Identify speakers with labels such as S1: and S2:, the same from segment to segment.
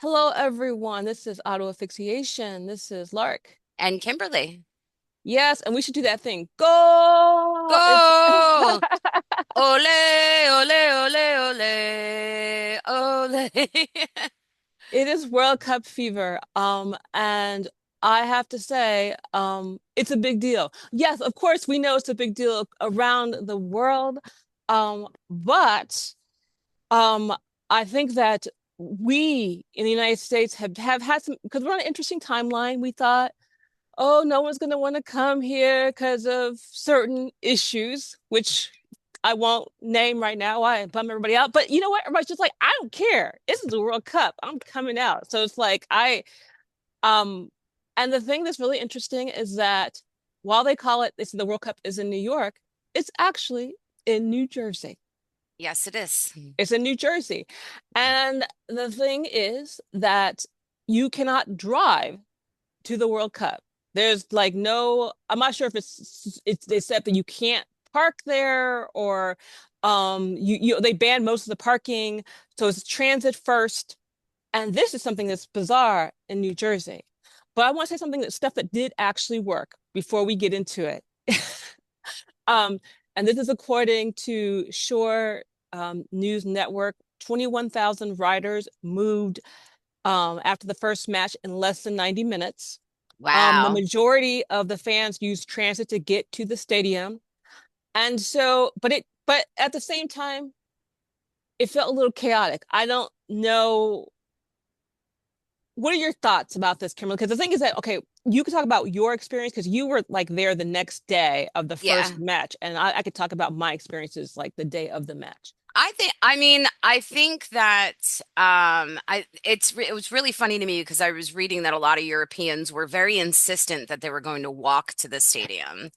S1: Hello, everyone. This is Auto Asphixation. This is Lark.
S2: And Kimberly.
S1: Yes, and we should do that thing. Go! It's
S2: Go! Ole, ole, ole, ole, ole.
S1: it is World Cup fever. And I have to say, it's a big deal. Yes, of course, we know it's a big deal around the world. But um, I think that we in the United States have had some because we're on an interesting timeline. We thought oh, no one's going to want to come here because of certain issues, which I won't name right now. I bum everybody out. But you know what? Everybody's just like, I don't care. This is the World Cup. I'm coming out. So it's like um, and the thing that's really interesting is that while they call it, they say the World Cup is in New York, it's actually in New Jersey.
S2: Yes, it is.
S1: It's in New Jersey. And the thing is that you cannot drive to the World Cup. There's like no, I'm not sure if it's they said that you can't park there or you they banned most of the parking. So it's transit first. And this is something that's bizarre in New Jersey. But I want to say something that stuff that did actually work before we get into it. Um, and this is according to Shore News Network. 21,000 riders moved after the first match in less than 90 minutes. The
S2: Wow.
S1: majority of the fans use transit to get to the stadium. And so, but at the same time, it felt a little chaotic. I don't know. What are your thoughts about this, Kimberly? Because the thing is that, okay, you could talk about your experience because you were like there the next day of the
S2: Yeah.
S1: first match. And I could talk about my experiences like the day of the match.
S2: I think that it was really funny to me because I was reading that a lot of Europeans were very insistent that they were going to walk to the stadium.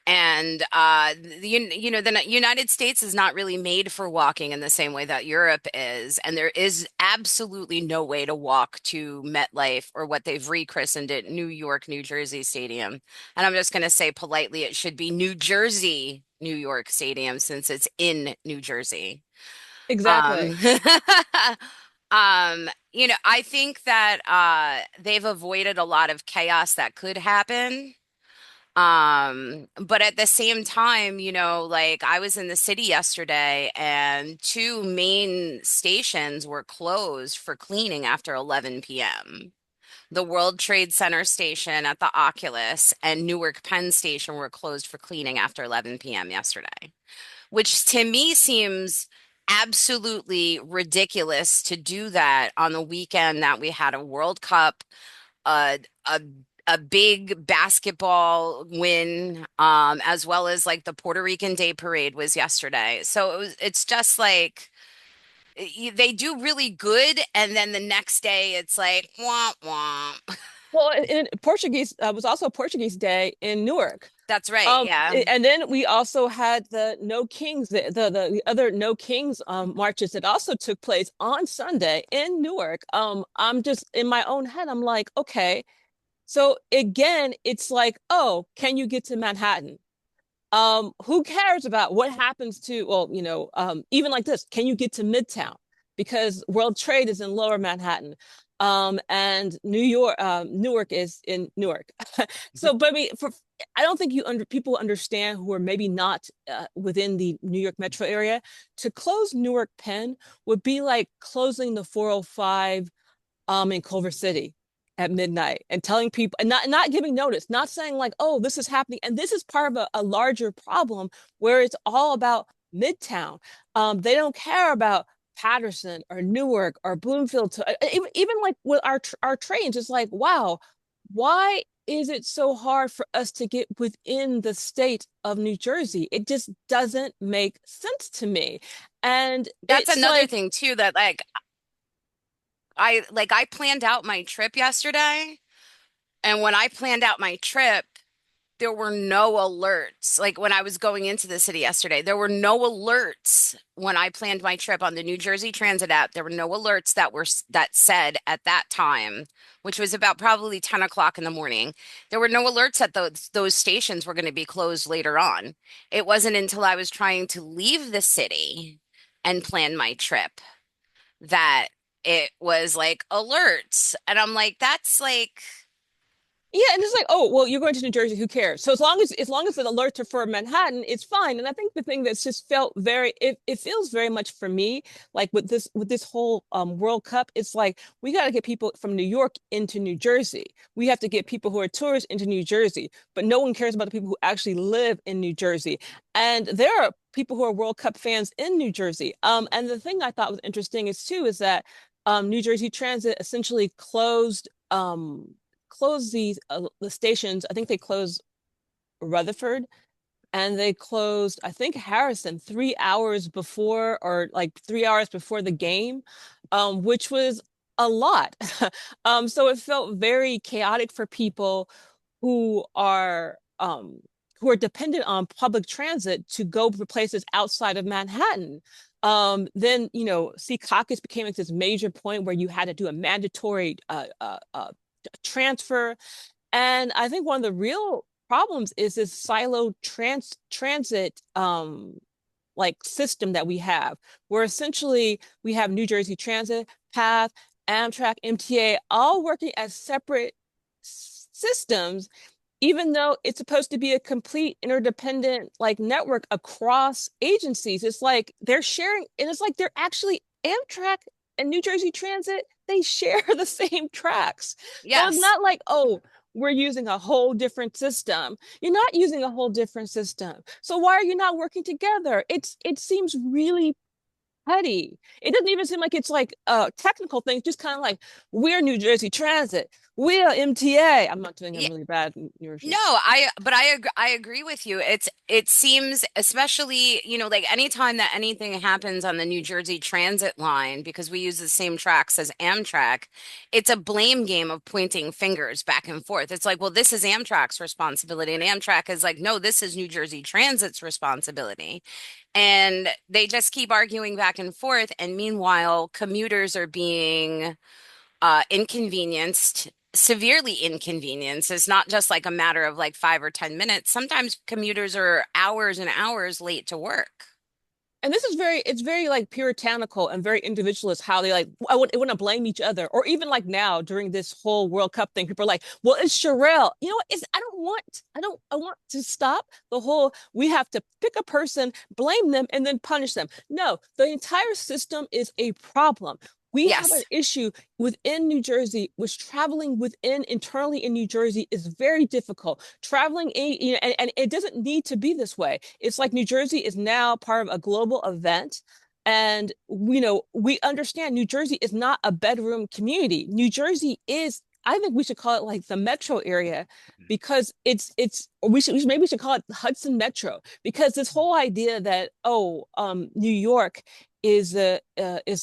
S2: And the United States is not really made for walking in the same way that Europe is, and there is absolutely no way to walk to MetLife or what they've rechristened it, New York, New Jersey Stadium. And I'm just going to say politely, it should be New Jersey, New York Stadium since it's in New Jersey. Um,
S1: Exactly.
S2: I think that they've avoided a lot of chaos that could happen. But at the same time, like I was in the city yesterday and two main stations were closed for cleaning after 11 p.m. The World Trade Center station at the Oculus and Newark Penn Station were closed for cleaning after 11 p.m. yesterday, which to me seems absolutely ridiculous to do that on the weekend that we had a World Cup, a a a big basketball win, as well as like the Puerto Rican Day Parade was yesterday. So it's just like they do really good, and then the next day it's like womp womp.
S1: Well, in Portuguese was also Portuguese Day in Newark.
S2: That's right, yeah.
S1: And then we also had the No Kings, the other No Kings marches that also took place on Sunday in Newark. I'm just in my own head, I'm like, okay, so again, it's like, oh, can you get to Manhattan? Who cares about what happens to, well, even like this, can you get to Midtown? Because World Trade is in Lower Manhattan. And Newark is in Newark. So, but I mean, I don't think people understand who are maybe not within the New York metro area. To close Newark Penn would be like closing the 405 in Culver City at midnight and telling people and not giving notice, not saying like, oh, this is happening. And this is part of a larger problem where it's all about Midtown. They don't care about Patterson or Newark or Bloomfield. Even like with our trains, it's like, wow, why is it so hard for us to get within the state of New Jersey? It just doesn't make sense to me. And
S2: That's
S1: it's
S2: another
S1: like,
S2: thing too that I planned out my trip yesterday, and when I planned out my trip, there were no alerts. Like when I was going into the city yesterday, there were no alerts when I planned my trip on the New Jersey Transit app. There were no alerts that said at that time, which was about probably 10 o'clock in the morning. There were no alerts that those stations were going to be closed later on. It wasn't until I was trying to leave the city and plan my trip that it was like alerts. And I'm like, that's like,
S1: Yeah, and it's like, oh, well, you're going to New Jersey, who cares? So as long as the alerts are for Manhattan, it's fine. And I think the thing that's just felt it feels very much for me like with this whole World Cup, it's like we got to get people from New York into New Jersey. We have to get people who are tourists into New Jersey, but no one cares about the people who actually live in New Jersey. And there are people who are World Cup fans in New Jersey. And the thing I thought was interesting is that New Jersey Transit essentially closed the stations. I think they closed Rutherford and they closed, I think, Harrison 3 hours before, or like 3 hours before the game, which was a lot. So it felt very chaotic for people who are um, who are dependent on public transit to go to places outside of Manhattan. Then, Secaucus became like this major point where you had to do a mandatory transfer. And I think one of the real problems is this silo transit like system that we have, where essentially we have New Jersey Transit, PATH, Amtrak, MTA, all working as separate systems, even though it's supposed to be a complete interdependent like network across agencies. It's like they're sharing, and it's like they're actually Amtrak and New Jersey Transit, they share the same tracks. So it's
S2: yes.
S1: not like, oh, we're using a whole different system. You're not using a whole different system. So why are you not working together? It seems really petty. It doesn't even seem like it's like a technical thing, just kind of like we're New Jersey Transit, we're MTA. I'm not doing a really bad New
S2: No,
S1: Jersey.
S2: I agree with you. It seems especially, like anytime that anything happens on the New Jersey Transit line, because we use the same tracks as Amtrak, it's a blame game of pointing fingers back and forth. It's like, well, this is Amtrak's responsibility, and Amtrak is like, no, this is New Jersey Transit's responsibility. And they just keep arguing back and forth, and meanwhile, commuters are being inconvenienced, severely inconvenienced. It's not just like a matter of like 5 or 10 minutes. Sometimes commuters are hours and hours late to work.
S1: And this is it's very like puritanical and very individualist how they like, I would want to blame each other. Or even like now during this whole World Cup thing, people are like, well, it's Sherelle. You know what? I want to stop the whole, we have to pick a person, blame them, and then punish them. No, the entire system is a problem. We have an
S2: Yes.
S1: issue within New Jersey, which traveling within internally in New Jersey is very difficult. Traveling in, and it doesn't need to be this way. It's like New Jersey is now part of a global event. And we understand New Jersey is not a bedroom community. New Jersey is, I think we should call it like the metro area, because maybe we should call it Hudson Metro, because this whole idea that, oh, New York is the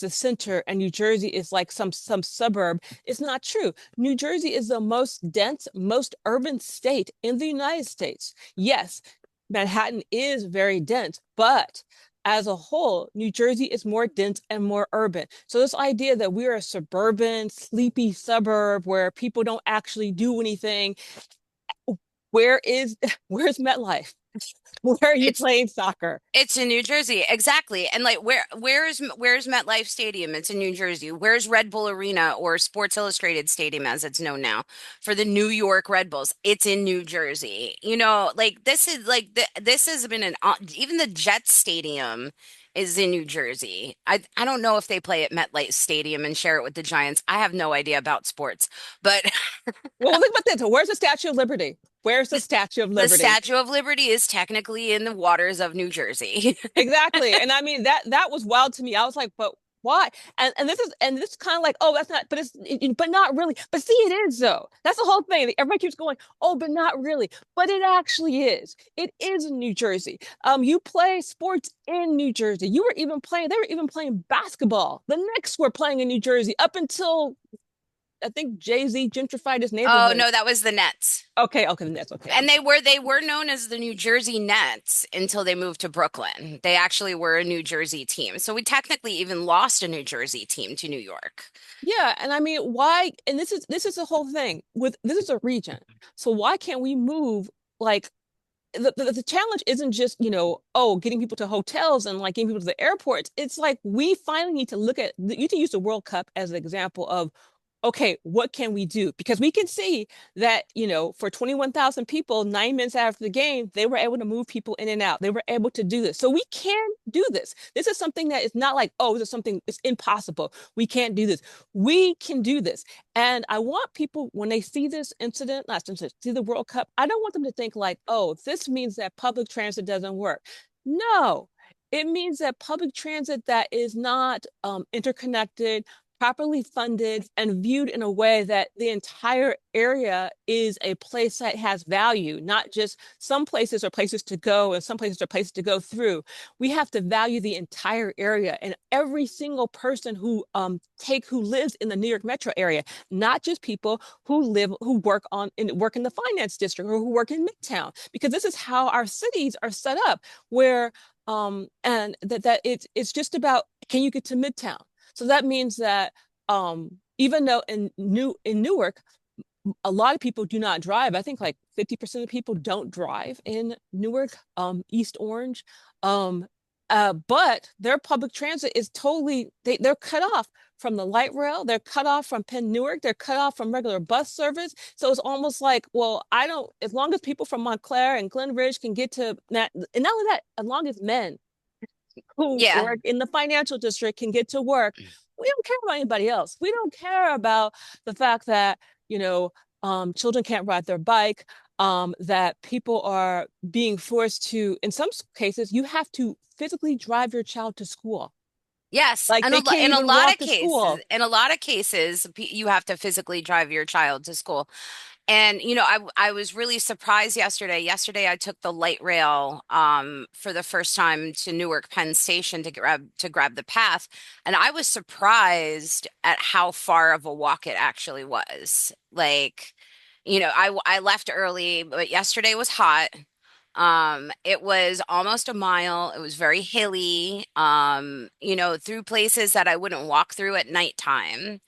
S1: center and New Jersey is like some suburb. It's not true. New Jersey is the most dense, most urban state in the United States. Yes, Manhattan is very dense, but as a whole, New Jersey is more dense and more urban. So this idea that we're a suburban, sleepy suburb where people don't actually do anything, where is where's MetLife? Where are you
S2: It's
S1: playing soccer?
S2: it's in New Jersey, exactly. And like where's MetLife Stadium? It's in New Jersey. Where's Red Bull Arena or Sports Illustrated Stadium as it's known now for the New York Red Bulls? It's in New Jersey. Like this is like this has been even the Jets Stadium is in New Jersey. I don't know if they play at MetLife Stadium and share it with the Giants. I have no idea about sports, but
S1: Well, think about this. Where's the Statue of Liberty? Where's the
S2: the,
S1: Statue of
S2: the
S1: Liberty?
S2: Statue of Liberty is technically in the waters of New Jersey.
S1: Exactly. And I mean that was wild to me. I was like, but why? And this is kind of like, oh, that's not, but not really. But see, it is though. That's the whole thing. Everybody keeps going, oh, but not really. But it actually is. It is in New Jersey. You play sports in New Jersey. They were even playing basketball. The Knicks were playing in New Jersey up until I think Jay-Z gentrified his
S2: Oh
S1: neighborhood.
S2: no, that was the Nets.
S1: Okay, okay, that's okay. I'm
S2: And
S1: sorry.
S2: they were known as the New Jersey Nets until they moved to Brooklyn. They actually were a New Jersey team. So we technically even lost a New Jersey team to New York.
S1: Yeah, and I mean, why? And this is the whole thing with this is a region. So why can't we move like the challenge isn't just, oh, getting people to hotels and like getting people to the airports. It's like we finally need to look at, you need to use the World Cup as an example of, okay, what can we do? Because we can see that, for 21,000 people, 9 minutes after the game, they were able to move people in and out. They were able to do this. So we can do this. This is something that is not like, oh, this is something, it's impossible. We can't do this. We can do this. And I want people, when they see this incident, not incident, see the World Cup, I don't want them to think like, oh, this means that public transit doesn't work. No, it means that public transit that is not interconnected, properly funded, and viewed in a way that the entire area is a place that has value, not just some places are places to go and some places are places to go through. We have to value the entire area and every single person who lives in the New York metro area, not just people who work in the finance district or who work in Midtown, because this is how our cities are set up, where and that it's just about, can you get to Midtown? So that means that even though in Newark, a lot of people do not drive. I think like 50% of people don't drive in Newark, East Orange. Um, but their public transit is totally, they're cut off from the light rail. They're cut off from Penn Newark. They're cut off from regular bus service. So it's almost like, well, I don't, as long as people from Montclair and Glen Ridge can get to that, and not only that, as long as men who
S2: Yeah.
S1: work in the financial district can get to work. We don't care about anybody else. We don't care about the fact that, children can't ride their bike, that people are being forced to, in some cases, you have to physically drive your child to school.
S2: Yes,
S1: Like
S2: and
S1: they can't
S2: in a
S1: even
S2: lot
S1: walk
S2: of
S1: to
S2: cases,
S1: school.
S2: you have to physically drive your child to school. And I was really surprised yesterday. Yesterday, I took the light rail for the first time to Newark Penn Station to grab the path, and I was surprised at how far of a walk it actually was. Like, I left early, but yesterday was hot. It was almost a mile. It was very hilly, through places that I wouldn't walk through at nighttime.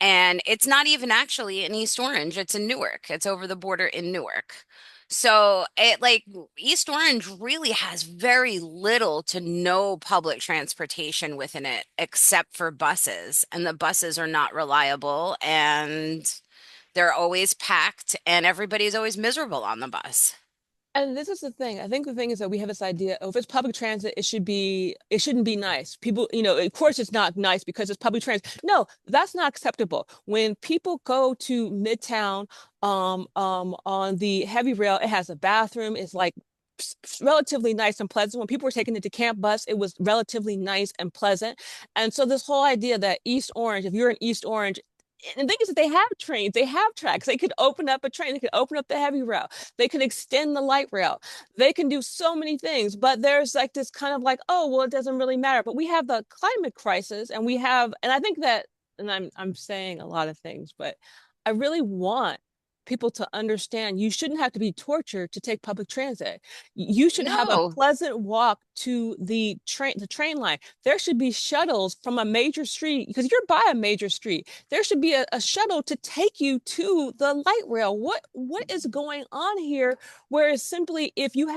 S2: And it's not even actually in East Orange, it's in Newark. It's over the border in Newark. So it like East Orange really has very little to no public transportation within it except for buses. And the buses are not reliable and they're always packed and everybody's always miserable on the bus.
S1: And this is the thing. I think the thing is that we have this idea, oh, if it's public transit, it shouldn't be nice. People, of course it's not nice because it's public transit. No, that's not acceptable. When people go to Midtown, on the heavy rail, it has a bathroom. It's like relatively nice and pleasant. When people were taking it to Camp Bus, it was relatively nice and pleasant. And so this whole idea that East Orange, if you're in East Orange, and the thing is that they have trains, they have tracks. They could open up a train, they could open up the heavy rail, they could extend the light rail, they can do so many things. But there's like this kind of like, oh, well, it doesn't really matter. But we have the climate crisis, and we have, and I think that, and I'm saying a lot of things, but I really want people to understand you shouldn't have to be tortured to take public transit. You should have a
S2: No.
S1: pleasant walk to the train line. There should be shuttles from a major street because you're by a major street. There should be a shuttle to take you to the light rail. What is going on here? Whereas simply if your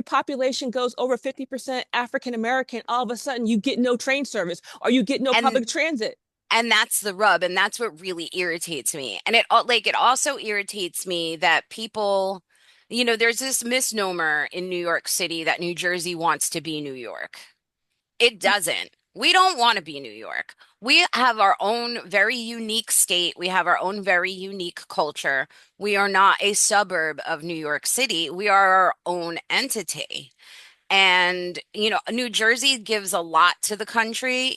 S1: population goes over 50% African American, all of a sudden you get no train service or you get no
S2: And
S1: public transit.
S2: and that's the rub, and that's what really irritates me. And it also irritates me that people, there's this misnomer in New York City that New Jersey wants to be New York. It doesn't. We don't want to be New York. We have our own very unique state. We have our own very unique culture. We are not a suburb of New York City. We are our own entity. And, New Jersey gives a lot to the country.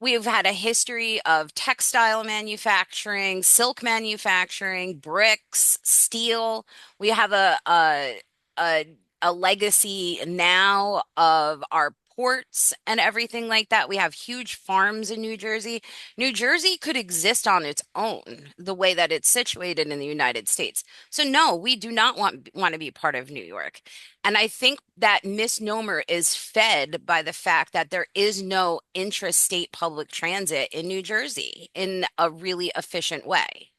S2: We've had a history of textile manufacturing, silk manufacturing, bricks, steel. We have a, a legacy now of our ports and everything like that. We have huge farms in New Jersey. New Jersey could exist on its own, the way that it's situated in the United States. So no, we do not want to be part of New York. And I think that misnomer is fed by the fact that there is no intrastate public transit in New Jersey in a really efficient way.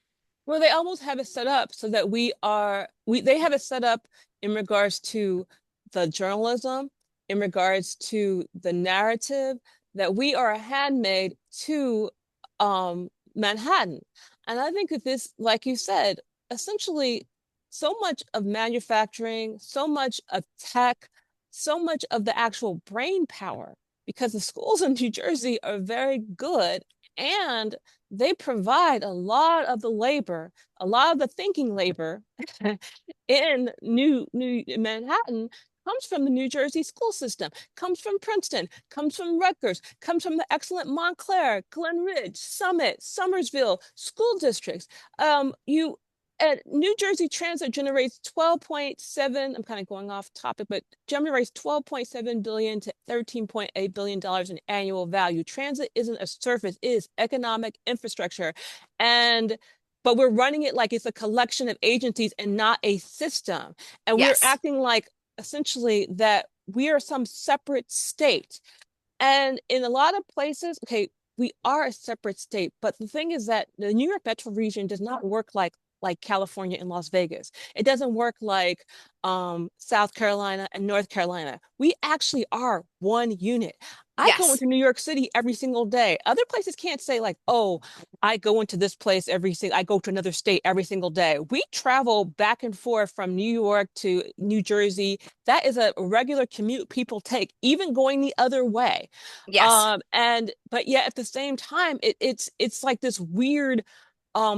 S1: Well, they almost have it set up so that they have it set up in regards to the journalism, in regards to the narrative, that we are a handmaid to Manhattan. And I think that this, like you said, essentially so much of manufacturing, so much of tech, so much of the actual brain power, because the schools in New Jersey are very good and they provide a lot of the labor, a lot of the thinking labor in New Manhattan comes from the New Jersey school system, comes from Princeton, comes from Rutgers, comes from the excellent Montclair, Glen Ridge, Summit, Somersville school districts. You New Jersey Transit generates 12.7, I'm kind of going off topic, but generates 12.7 billion to 13.8 billion dollars in annual value. Transit isn't a surface, it is economic infrastructure. And but we're running it like it's a collection of agencies and not a system. And we're
S2: Yes.
S1: acting like essentially that we are some separate state. And in a lot of places, okay, we are a separate state, but the thing is that the New York metro region does not work like California and Las Vegas. It doesn't work like South Carolina and North Carolina. We actually are one unit. I go
S2: Yes.
S1: into New York City every single day. Other places can't say like, oh, I go into this place I go to another state every single day. We travel back and forth from New York to New Jersey. That is a regular commute people take, even going the other way.
S2: Yes.
S1: And but yet at the same time, it's like this weird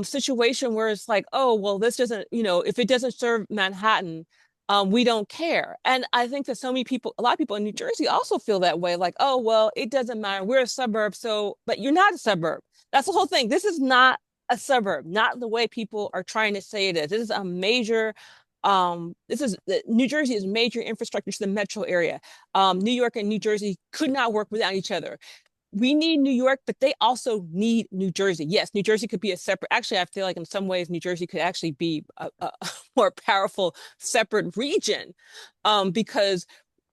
S1: situation where it's like, oh, well, this doesn't, if it doesn't serve Manhattan, we don't care. And I think that a lot of people in New Jersey also feel that way, like, oh, well, it doesn't matter. We're a suburb, so, but you're not a suburb. That's the whole thing. This is not a suburb, not the way people are trying to say it is. This is a major New Jersey is major infrastructure to the metro area. New York and New Jersey could not work without each other. We need New York, but they also need New Jersey. Yes, New Jersey could be a separate. Actually, I feel like in some ways New Jersey could actually be a more powerful separate region, because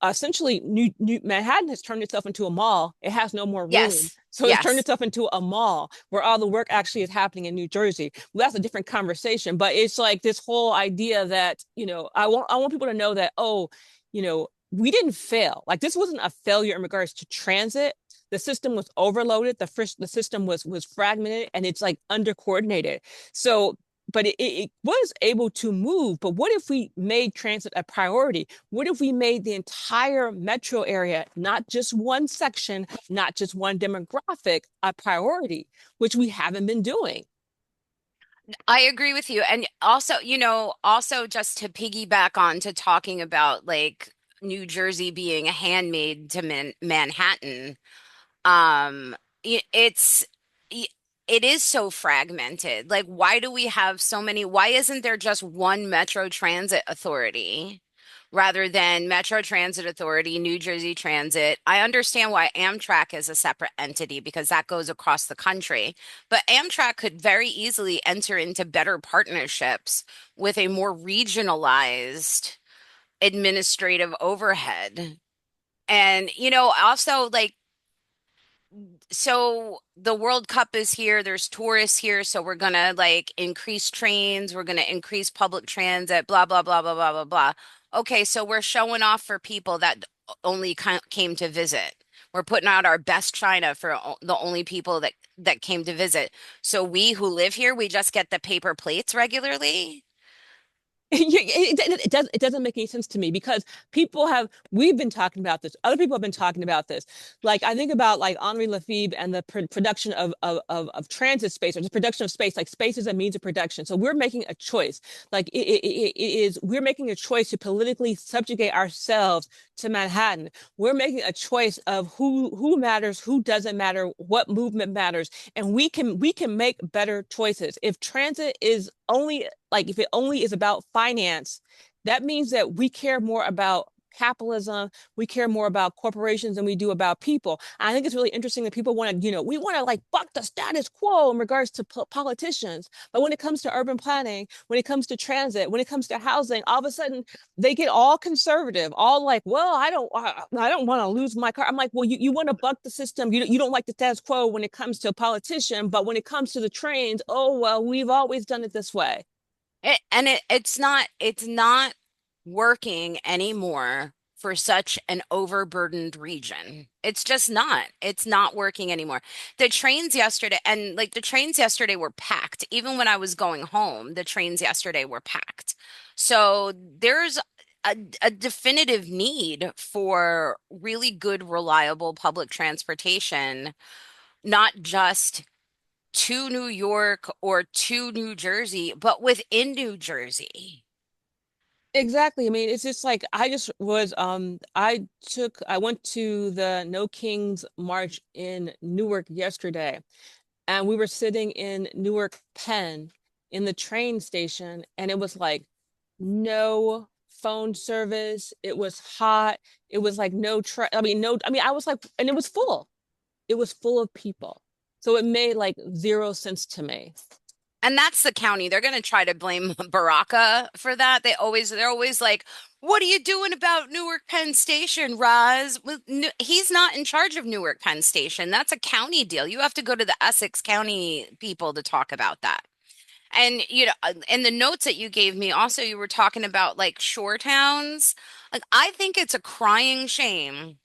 S1: essentially New Manhattan has turned itself into a mall. It has no more room.
S2: Yes.
S1: So it's turned
S2: Yes.
S1: itself into a mall where all the work actually is happening in New Jersey. Well, that's a different conversation, but it's like this whole idea that, I want people to know that, oh, we didn't fail. Like this wasn't a failure in regards to transit. The system was overloaded. The system was fragmented and it's like under coordinated. So, but it was able to move. But what if we made transit a priority? What if we made the entire metro area, not just one section, not just one demographic, a priority, which we haven't been doing?
S2: I agree with you. And also, also just to piggyback on to talking about like New Jersey being a handmaid to Manhattan, um, it's it is so fragmented. Like, why do we have so many? Why isn't there just one Metro Transit Authority rather than Metro Transit Authority, New Jersey Transit? I understand why Amtrak is a separate entity because that goes across the country, but Amtrak could very easily enter into better partnerships with a more regionalized administrative overhead. And, also like so the World Cup is here, there's tourists here, so we're gonna like increase trains, we're gonna increase public transit, blah, blah, blah, blah, blah, blah, blah. Okay, so we're showing off for people that only came to visit. We're putting out our best china for the only people that came to visit. So we who live here, we just get the paper plates regularly.
S1: It doesn't make any sense to me because we've been talking about this. Other people have been talking about this. Like I think about like Henri Lefebvre and the production of transit space or the production of space, like space is a means of production. So we're making a choice. Like we're making a choice to politically subjugate ourselves to Manhattan. We're making a choice of who matters, who doesn't matter, what movement matters, and we can make better choices. If transit is only like if it only is about finance, that means that we care more about capitalism. We care more about corporations than we do about people. And I think it's really interesting that people want to, we want to like buck the status quo in regards to politicians. But when it comes to urban planning, when it comes to transit, when it comes to housing, all of a sudden they get all conservative, all like, well, I don't want to lose my car. I'm like, well, you want to buck the system. You don't like the status quo when it comes to a politician, but when it comes to the trains, oh, well, we've always done it this way.
S2: It's not working anymore for such an overburdened region. It's just not. It's not working anymore. The trains yesterday were packed. Even when I was going home, the trains yesterday were packed. So there's a definitive need for really good, reliable public transportation, not just to New York or to New Jersey, but within New Jersey.
S1: Exactly. I mean, it's just like I went to the No Kings March in Newark yesterday, and we were sitting in Newark Penn in the train station, and it was like no phone service. It was hot. It was like no I mean, no, I mean, I was like, and it was full. It was full of people. So it made like zero sense to me.
S2: And that's the county. They're going to try to blame Baraka for that. They're always like, "What are you doing about Newark Penn Station, Roz?" Well, he's not in charge of Newark Penn Station. That's a county deal. You have to go to the Essex County people to talk about that. And in the notes that you gave me, also you were talking about like shore towns. Like I think it's a crying shame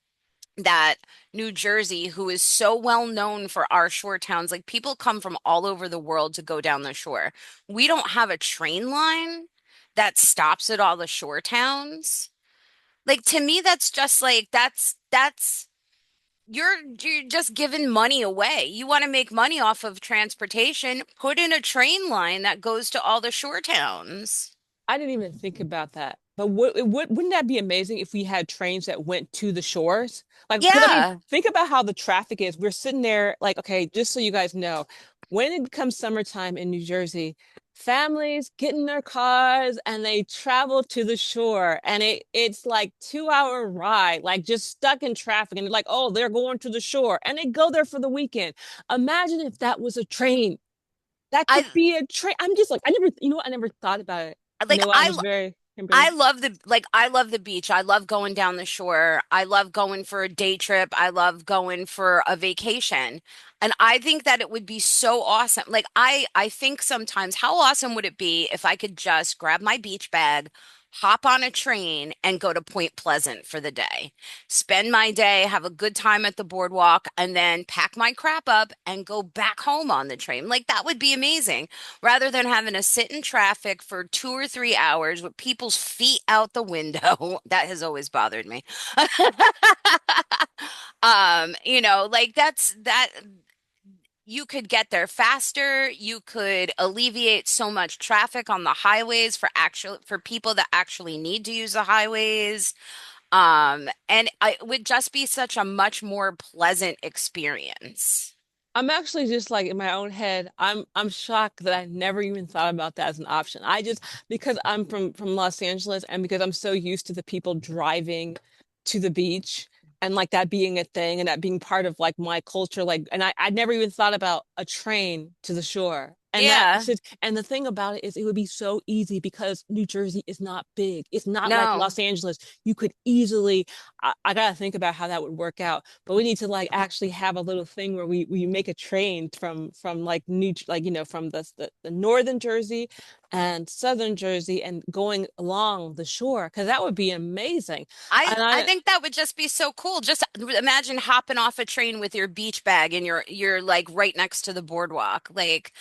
S2: that New Jersey, who is so well known for our shore towns, like people come from all over the world to go down the shore. We don't have a train line that stops at all the shore towns. Like to me, that's just like that's you're just giving money away. You want to make money off of transportation, put in a train line that goes to all the shore towns.
S1: I didn't even think about that. But wouldn't that be amazing if we had trains that went to the shores? Like, because I mean,
S2: Yeah.
S1: think about how the traffic is. We're sitting there, like, okay, just so you guys know, when it becomes summertime in New Jersey, families get in their cars and they travel to the shore, and it's like 2 hour ride, like just stuck in traffic, and they're like, oh, they're going to the shore, and they go there for the weekend. Imagine if that was a train. That
S2: I
S1: could be a train. I'm just like, I never, I never thought about it.
S2: like
S1: No, I was very
S2: I
S1: Kimberly.
S2: love the beach. I love going down the shore. I love going for a day trip. I love going for a vacation. And I think that it would be so awesome. Like I think sometimes how awesome would it be if I could just grab my beach bag, hop on a train and go to Point Pleasant for the day. Spend my day, have a good time at the boardwalk and then pack my crap up and go back home on the train. Like that would be amazing rather than having to sit in traffic for 2 or 3 hours with people's feet out the window. That has always bothered me. Like that you could get there faster. You could alleviate so much traffic on the highways for people that actually need to use the highways. It would just be such a much more pleasant experience.
S1: I'm actually just like in my own head, I'm shocked that I never even thought about that as an option. I just because I'm from Los Angeles and because I'm so used to the people driving to the beach and like that being a thing and that being part of like my culture, like, and I never even thought about a train to the shore. And that
S2: Yeah.
S1: should, and the thing about it is it would be so easy because New Jersey is not big. It's not like
S2: No.
S1: Los Angeles. You could easily, I gotta think about how that would work out, but we need to like actually have a little thing where we make a train from like from the northern Jersey and southern Jersey and going along the shore because that would be amazing.
S2: I
S1: And
S2: I
S1: I
S2: think that would just be so cool. Just imagine hopping off a train with your beach bag and you're like right next to the boardwalk. Like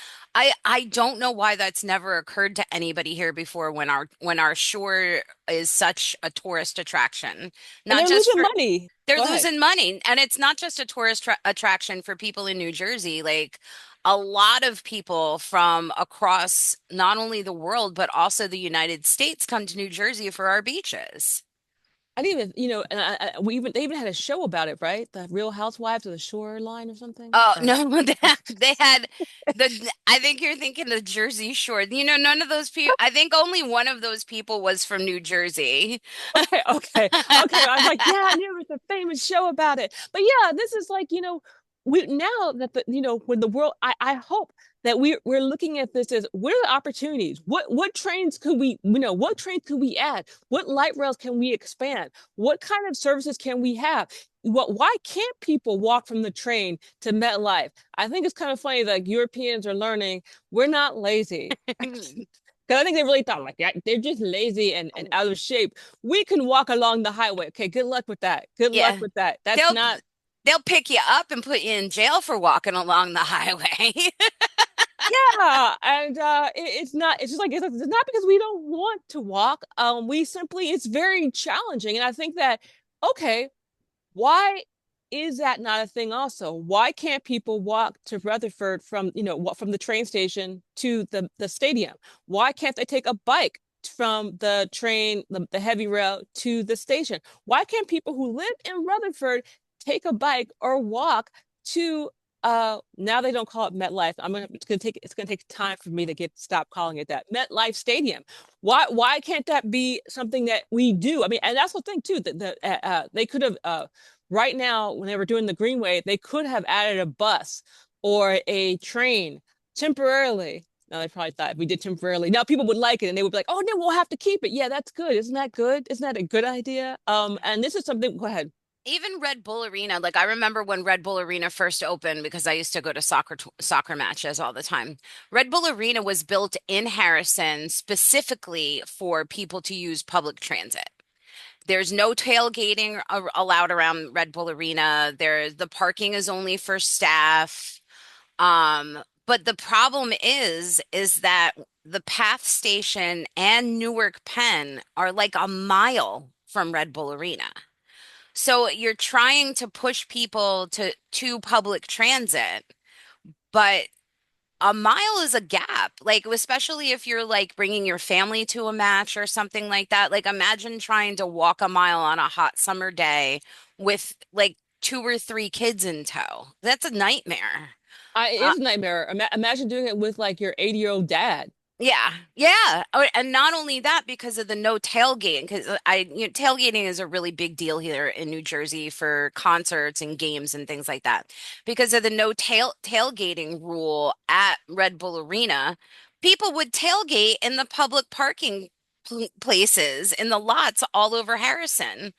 S2: I don't know why that's never occurred to anybody here before when our shore is such a tourist attraction.
S1: and
S2: Not
S1: they're
S2: just
S1: losing
S2: for
S1: money.
S2: they're
S1: Go ahead.
S2: losing money and it's not just a attraction for people in New Jersey. Like a lot of people from across not only the world but also the United States come to New Jersey for our beaches.
S1: I didn't even, and we even they even had a show about it, right? The Real Housewives of the Shoreline or something.
S2: Oh
S1: Or
S2: no, they had I think you're thinking of Jersey Shore. You know, none of those people, I think only one of those people was from New Jersey.
S1: okay, okay, okay. I was like, yeah, I knew there was a famous show about it. But yeah, this is like, we now that when the world, I hope that we're looking at this as what are the opportunities? What trains could what trains could we add? What light rails can we expand? What kind of services can we have? Why can't people walk from the train to MetLife? I think it's kind of funny that Europeans are learning we're not lazy. Because I think they really thought like, yeah, they're just lazy and out of shape. We can walk along the highway. Okay, good luck with that. Good luck
S2: Yeah.
S1: with that. That's
S2: They'll
S1: not,
S2: they'll pick you up and put you in jail for walking along the highway.
S1: yeah. And it's just like, it's not because we don't want to walk. We simply, it's very challenging. And I think that, okay, why is that not a thing also? Why can't people walk to Rutherford from, from the train station to the stadium? Why can't they take a bike from the train, the heavy rail to the station? Why can't people who live in Rutherford take a bike or walk to now they don't call it MetLife. It's gonna take time for me to get stop calling it that. MetLife Stadium. Why can't that be something that we do? I mean, and that's the thing too, that they could have right now, when they were doing the Greenway, they could have added a bus or a train temporarily. Now they probably thought if we did temporarily, now people would like it and they would be like, "Oh no, we'll have to keep it." Yeah, that's good. Isn't that good? Isn't that a good idea? And this is something. Go ahead.
S2: Even Red Bull Arena, like I remember when Red Bull Arena first opened because I used to go to soccer matches all the time. Red Bull Arena was built in Harrison specifically for people to use public transit. There's no tailgating allowed around Red Bull Arena. The parking is only for staff. But the problem is that the Path Station and Newark Penn are like a mile from Red Bull Arena. So you're trying to push people to public transit, but a mile is a gap. Like especially if you're like bringing your family to a match or something like that. Like imagine trying to walk a mile on a hot summer day with like two or three kids in tow. That's a nightmare.
S1: It
S2: Uh,
S1: is a nightmare. Imagine doing it with like your 80-year-old dad.
S2: Yeah, yeah. Oh, and not only that, because of the no tailgating, because tailgating is a really big deal here in New Jersey for concerts and games and things like that. Because of the no tailgating rule at Red Bull Arena, people would tailgate in the public parking places in the lots all over Harrison.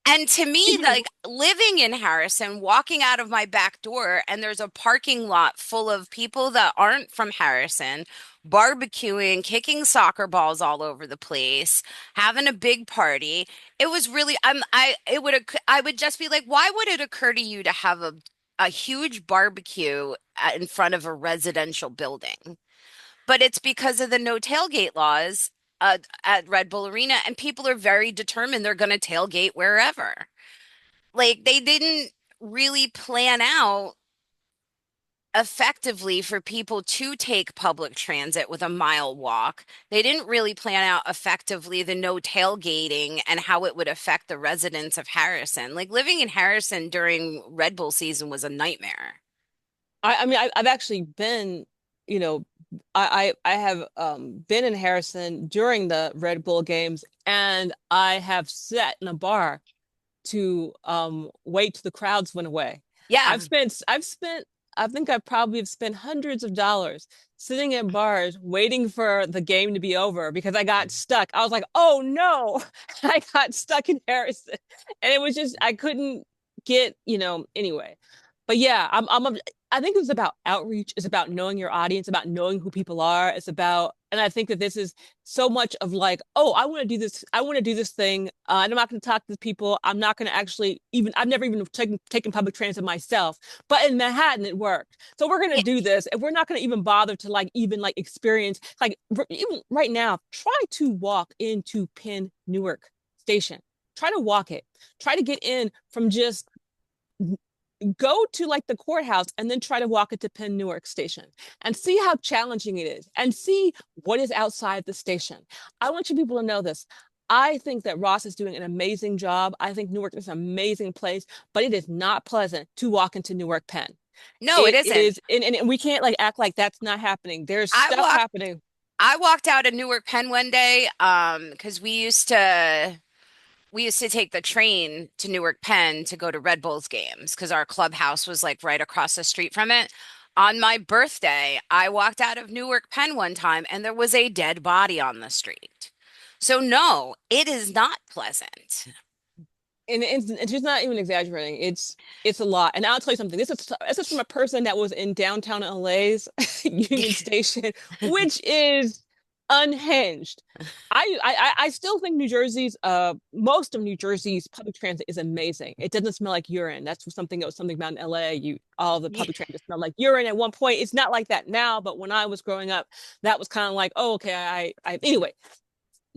S2: And to me, like living in Harrison, walking out of my back door, and there's a parking lot full of people that aren't from Harrison, barbecuing, kicking soccer balls all over the place, having a big party. It was really, I would just be like, why would it occur to you to have a huge barbecue in front of a residential building? But it's because of the no tailgate laws at Red Bull Arena, and people are very determined they're going to tailgate wherever. Like they didn't really plan out effectively for people to take public transit with a mile walk. They didn't really plan out effectively the no tailgating and how it would affect the residents of Harrison. Like living in Harrison during Red Bull season was a nightmare.
S1: I mean, I've actually been, you know, I have been in Harrison during the Red Bull games, and I have sat in a bar to wait till the crowds went away.
S2: Yeah.
S1: I've spent I think I probably have spent hundreds of dollars sitting in bars waiting for the game to be over because I got stuck. I was like, "Oh no." I got stuck in Harrison. And it was just I couldn't get, anyway. But yeah, I think it's about outreach. It's about knowing your audience, about knowing who people are. It's about, and I think that this is so much of like, oh, I want to do this. I want to do this thing. And I'm not going to talk to people. I'm not going to actually even, I've never even taken public transit myself, but in Manhattan, it worked. So we're going to
S2: Yeah.
S1: do this. And we're not going to even bother to like, even like experience, like even right now, try to walk into Penn Newark Station. Try to walk it. Try to get in from just go to like the courthouse and then try to walk it to Penn Newark Station and see how challenging it is and see what is outside the station. I want you people to know this. I think that Ross is doing an amazing job. I think Newark is an amazing place, but it is not pleasant to walk into Newark Penn.
S2: No, it
S1: It
S2: isn't.
S1: is, and we can't like act like that's not happening. There's
S2: I
S1: stuff
S2: walked
S1: happening.
S2: I walked out of Newark Penn one day, because we used to take the train to Newark Penn to go to Red Bulls games because our clubhouse was like right across the street from it. On my birthday, I walked out of Newark Penn one time and there was a dead body on the street. So no, it is not pleasant.
S1: And it's just not even exaggerating. It's a lot. And I'll tell you something. This is from a person that was in downtown LA's Union Station, which is unhinged. I still think New Jersey's most of New Jersey's public transit is amazing. It doesn't smell like urine. That's something that was something about in LA. All the
S2: Yeah.
S1: public transit smelled like urine at one point. It's not like that now, but when I was growing up, that was kind of like, oh, okay, I anyway,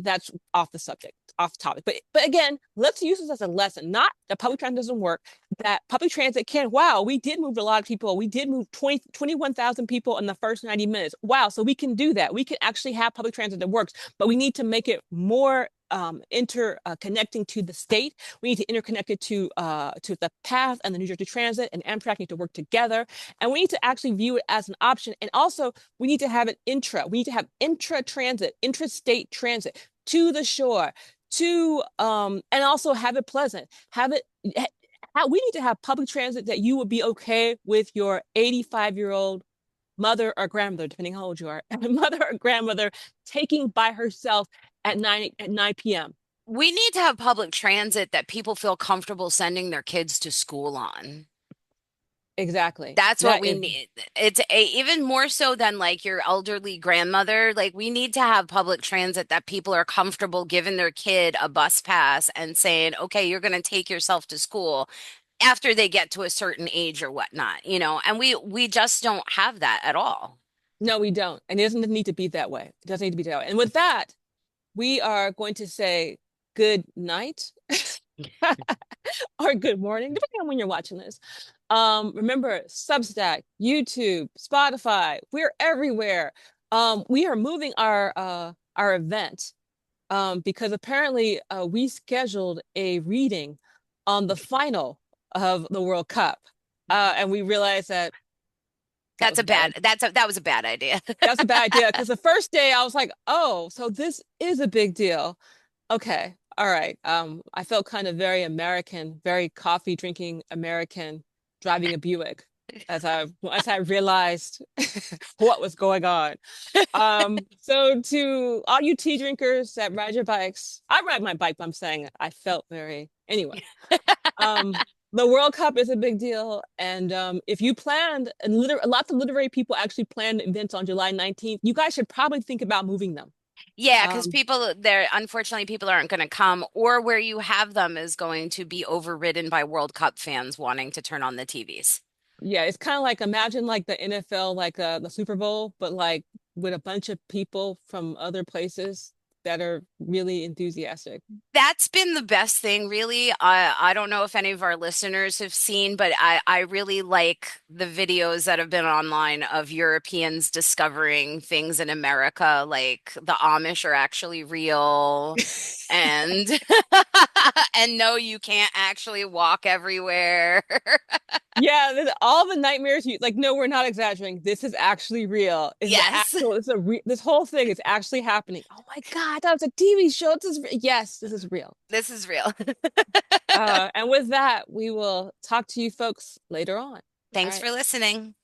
S1: that's off the subject, off topic. But again, let's use this as a lesson. Not that public transit doesn't work, that public transit can. Wow, we did move a lot of people. We did move 21,000 people in the first 90 minutes. Wow, so we can do that. We can actually have public transit that works, but we need to make it more interconnecting to the state. We need to interconnect it to the path and the New Jersey Transit and Amtrak need to work together. And we need to actually view it as an option. And also, we need to have an intra. We need to have intra transit, intrastate transit to the shore, to and also have it pleasant. Have it. We need to have public transit that you would be okay with your 85-year-old mother or grandmother, depending how old you are, mother or grandmother taking by herself at 9 p.m.
S2: We need to have public transit that people feel comfortable sending their kids to school on.
S1: Exactly.
S2: That's what
S1: That
S2: we
S1: is
S2: need. Even more so than like your elderly grandmother. Like we need to have public transit that people are comfortable giving their kid a bus pass and saying, okay, you're going to take yourself to school after they get to a certain age or whatnot, and we just don't have that at all.
S1: no, we don't. And it doesn't need to be that way. It doesn't need to be that way. And with that, we are going to say good night or good morning, depending on when you're watching this. Remember Substack, YouTube, Spotify, we're everywhere. We are moving our event because apparently we scheduled a reading on the final of the World Cup. And we realized that that
S2: That's
S1: was a
S2: a
S1: bad
S2: bad that was a bad idea.
S1: that's a bad idea because the first day I was like, oh, so this is a big deal. Okay, all right. I felt kind of very American, very coffee drinking American driving a Buick as I realized what was going on. So to all you tea drinkers that ride your bikes, I ride my bike, but I'm saying I felt very anyway. Um, the World Cup is a big deal, and if you planned, and lots of literary people actually planned events on July 19th, you guys should probably think about moving them.
S2: Yeah, because
S1: Um,
S2: people there, unfortunately, people aren't going to come, or where you have them is going to be overridden by World Cup fans wanting to turn on the TVs.
S1: yeah, it's kind of like imagine like the NFL, like the Super Bowl, but like with a bunch of people from other places that are really enthusiastic.
S2: That's been the best thing, really. I don't know if any of our listeners have seen, but I really like the videos that have been online of Europeans discovering things in America, like the Amish are actually real, and and no, you can't actually walk everywhere.
S1: Yeah, all the nightmares you like. No, we're not exaggerating. This is actually real. This is
S2: Yes,
S1: actual. This whole thing is actually happening. Oh my God, that was a TV show. Yes, this is real.
S2: this is real.
S1: And with that, we will talk to you folks later on. All
S2: Thanks
S1: right.
S2: for listening.